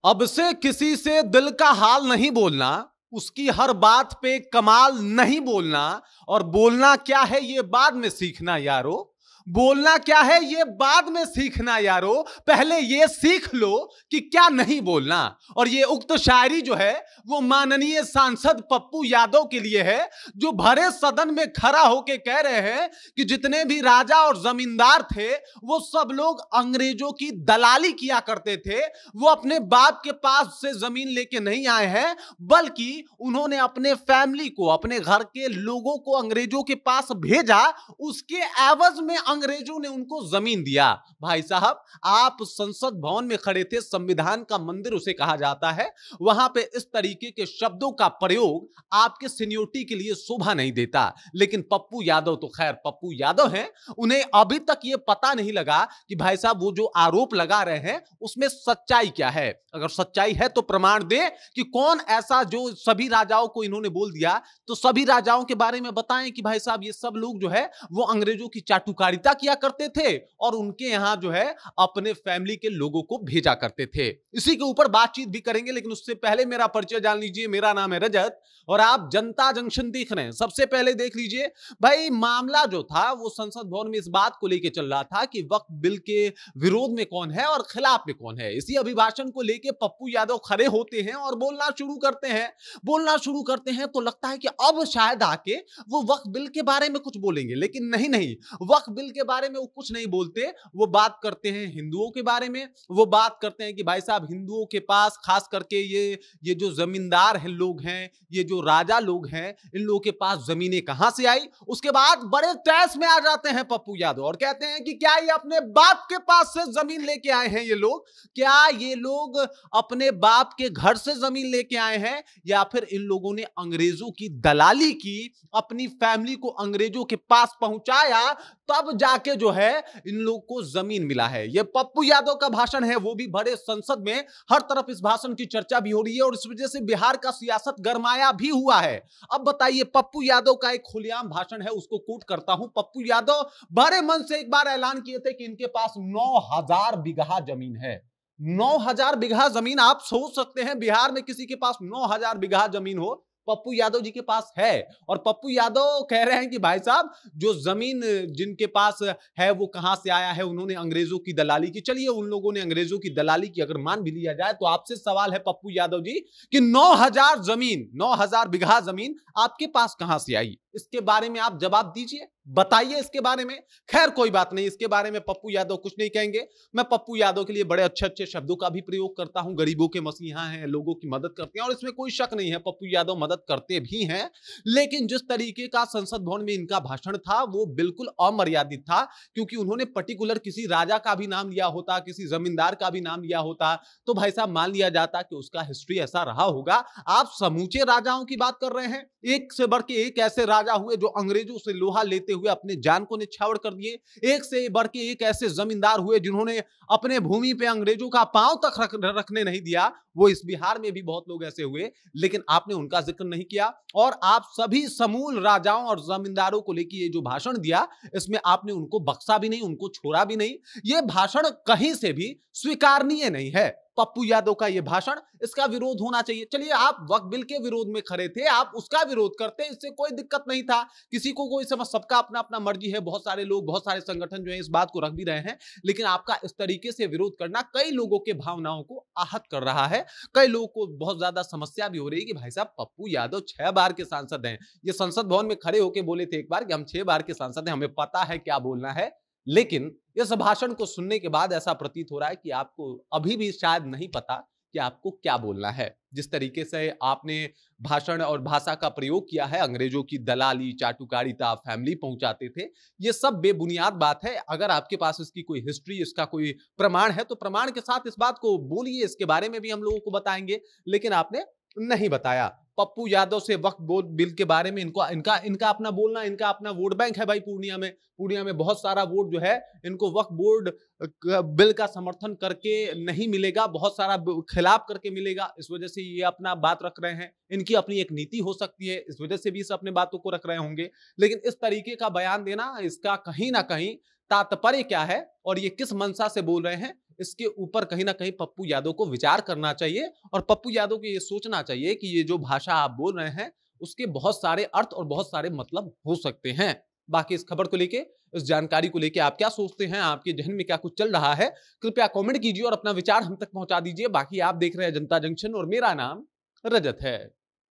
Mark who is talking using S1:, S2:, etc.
S1: अब से किसी से दिल का हाल नहीं बोलना, उसकी हर बात पे कमाल नहीं बोलना, और बोलना क्या है ये बाद में सीखना यारो। बोलना क्या है ये बाद में सीखना यारो, पहले ये सीख लो कि क्या नहीं बोलना। और ये उक्त शायरी जो है वो माननीय सांसद पप्पू यादव के लिए है, जो भरे सदन में खड़ा होके कह रहे हैं कि जितने भी राजा और जमींदार थे वो सब लोग अंग्रेजों की दलाली किया करते थे। वो अपने बाप के पास से जमीन लेके नहीं आए हैं, बल्कि उन्होंने अपने फैमिली को, अपने घर के लोगों को अंग्रेजों के पास भेजा, उसके एवज में अंग्रेजों ने उनको जमीन दिया। भाई साहब, आप संसद भवन में खड़े थे, संविधान का मंदिर उसे कहा जाता है, वहां पे इस तरीके के शब्दों का प्रयोग आपके सीनियोरिटी के लिए शोभा नहीं देता। लेकिन पप्पू यादव तो खैर पप्पू यादव हैं, उन्हें अभी तक यह पता नहीं लगा कि भाई साहब वो जो आरोप लगा रहे हैं उसमें सच्चाई क्या है। अगर सच्चाई है तो प्रमाण दे कि कौन ऐसा जो सभी राजाओं को इन्होंने बोल दिया, तो सभी राजाओं के बारे में बताएं कि भाई साहब ये सब लोग जो है वो अंग्रेजों की चाटुकारिता किया करते थे और उनके यहां जो है अपने फैमिली के लोगों को भेजा करते थे। इसी के ऊपर बातचीत भी करेंगे, लेकिन उससे पहले मेरा परिचय जान लीजिए। मेरा नाम है रजत और आप जनता जंक्शन देख रहे हैं। सबसे पहले देख लीजिए भाई, मामला जो था वो संसद भवन में इस बात को लेकर चल रहा था कि वक्फ बिल के विरोध में कौन है और खिलाफ में कौन है। इसी अभिभाषण को लेकर पप्पू यादव खड़े होते हैं और बोलना शुरू करते हैं तो लगता है कि अब शायद आके वो वक्फ बिल के बारे में कुछ बोलेंगे, लेकिन नहीं, वक्फ बिल के बारे में वो कुछ नहीं बोलते। वो बात करते हैं हिंदुओं के बारे में। वो बात करते हैं कि भाई साहब हिंदुओं के पास खास करके ये जो जमींदार हैं लोग हैं, ये जो राजा लोग हैं, इन लोगों के पास जमीनें कहां से आई। उसके बाद बड़े तैस में आ जाते हैं पप्पू यादव और कहते हैं कि क्या ये अपने बाप के पास से जमीन लेके आए हैं ये लोग, क्या ये लोग अपने बाप के घर से जमीन लेके आए हैं, या फिर इन लोगों ने अंग्रेजों की दलाली की, अपनी फैमिली को अंग्रेजों के पास पहुंचाया, तब जाके जो है इन लोगों को जमीन मिला है। ये पप्पू यादव का भाषण है, वो भी बड़े संसद में हर तरफ इस भाषण की चर्चा भी हो रही है और इस वजह से बिहार का सियासत गरमाया भी हुआ है। अब बताइए, पप्पू यादव का एक खुलेआम भाषण है, उसको कोट करता हूं। पप्पू यादव बड़े मन से एक बार ऐलान किए थे कि इनके पास 9000 बीघा जमीन है। 9000 बीघा जमीन, आप सोच सकते हैं बिहार में किसी के पास 9000 बीघा जमीन हो, पप्पू यादव जी के पास है। और पप्पू यादव कह रहे हैं कि भाई साहब जो जमीन जिनके पास है वो कहां से आया है, उन्होंने अंग्रेजों की दलाली की। चलिए उन लोगों ने अंग्रेजों की दलाली की अगर मान भी लिया जाए, तो आपसे सवाल है पप्पू यादव जी कि 9000 बीघा जमीन आपके पास कहां से आई, इसके बारे में आप जवाब दीजिए, बताइए इसके बारे में। खैर कोई बात नहीं, इसके बारे में पप्पू यादव कुछ नहीं कहेंगे। मैं पप्पू यादव के लिए बड़े अच्छे अच्छे शब्दों का भी प्रयोग करता हूं। गरीबों के मसीहा हैं, लोगों की मदद करते हैं और इसमें कोई शक नहीं है, पप्पू यादव मदद करते भी हैं। लेकिन जिस तरीके का संसद भवन में इनका भाषण था वो बिल्कुल अमर्यादित था, क्योंकि उन्होंने पर्टिकुलर किसी राजा का भी नाम लिया होता, किसी जमींदार का भी नाम लिया होता, तो भाई साहब मान लिया जाता कि उसका हिस्ट्री ऐसा रहा होगा। आप समूचे राजाओं की बात कर रहे हैं, एक से बढ़ के एक ऐसे राजा हुए जो अंग्रेजों से लोहा लेते हुए अपने जान को निछावर कर दिए। एक से बढ़ के एक ऐसे जमींदार हुए जिन्होंने अपने भूमि पे अंग्रेजों का पांव तक रखने नहीं दिया। वो इस बिहार में भी बहुत लोग ऐसे हुए, लेकिन आपने उनका जिक्र नहीं किया। और आप सभी समूल राजाओं और जमींदारों को लेकर ये जो भाषण दिया, इसमें आपने उनको बख्शा भी नहीं, उनको छोड़ा भी नहीं। ये भाषण कहीं से भी स्वीकारनीय नहीं है। पप्पू यादव का ये भाषण, इसका विरोध होना चाहिए। चलिए आप वक्फ बिल के विरोध में खड़े थे, आप उसका विरोध करते, इससे कोई दिक्कत नहीं था, किसी को कोई समझ, सबका अपना अपना मर्जी है। बहुत सारे लोग, बहुत सारे संगठन जो है इस बात को रख भी रहे हैं, लेकिन आपका इस तरीके से विरोध करना कई लोगों के भावनाओं को आहत कर रहा है। कई लोगों को बहुत ज्यादा समस्या भी हो रही है कि भाई साहब पप्पू यादव 6 बार के सांसद हैं। ये संसद भवन में खड़े होकर बोले थे एक बार कि हम 6 बार के सांसद हैं, हमें पता है क्या बोलना है। लेकिन इस भाषण को सुनने के बाद ऐसा प्रतीत हो रहा है कि आपको अभी भी शायद नहीं पता कि आपको क्या बोलना है। जिस तरीके से आपने भाषण और भाषा का प्रयोग किया है, अंग्रेजों की दलाली, चाटुकारिता, फैमिली पहुंचाते थे, ये सब बेबुनियाद बात है। अगर आपके पास इसकी कोई हिस्ट्री, इसका कोई प्रमाण है तो प्रमाण के साथ इस बात को बोलिए, इसके बारे में भी हम लोगों को बताएंगे, लेकिन आपने नहीं बताया। पप्पू यादव से वक्फ बोर्ड बिल के बारे में इनका अपना बोलना, इनका अपना वोट बैंक है भाई। पूर्णिया में बहुत सारा वोट जो है इनको वक्फ बोर्ड बिल का समर्थन करके नहीं मिलेगा, बहुत सारा खिलाफ करके मिलेगा। इस वजह से ये अपना बात रख रहे हैं, इनकी अपनी एक नीति हो सकती है, इस वजह से भी इस अपने बातों को रख रहे होंगे। लेकिन इस तरीके का बयान देना, इसका कहीं ना कहीं तात्पर्य क्या है और ये किस मंशा से बोल रहे हैं, इसके ऊपर कहीं ना कहीं पप्पू यादव को विचार करना चाहिए और पप्पू यादव को ये सोचना चाहिए कि ये जो भाषा आप बोल रहे हैं उसके बहुत सारे अर्थ और बहुत सारे मतलब हो सकते हैं। बाकी इस खबर को लेके, इस जानकारी को लेके आप क्या सोचते हैं, आपके जहन में क्या कुछ चल रहा है, कृपया कमेंट कीजिए और अपना विचार हम तक पहुंचा दीजिए। बाकी आप देख रहे हैं जनता जंक्शन और मेरा नाम रजत है।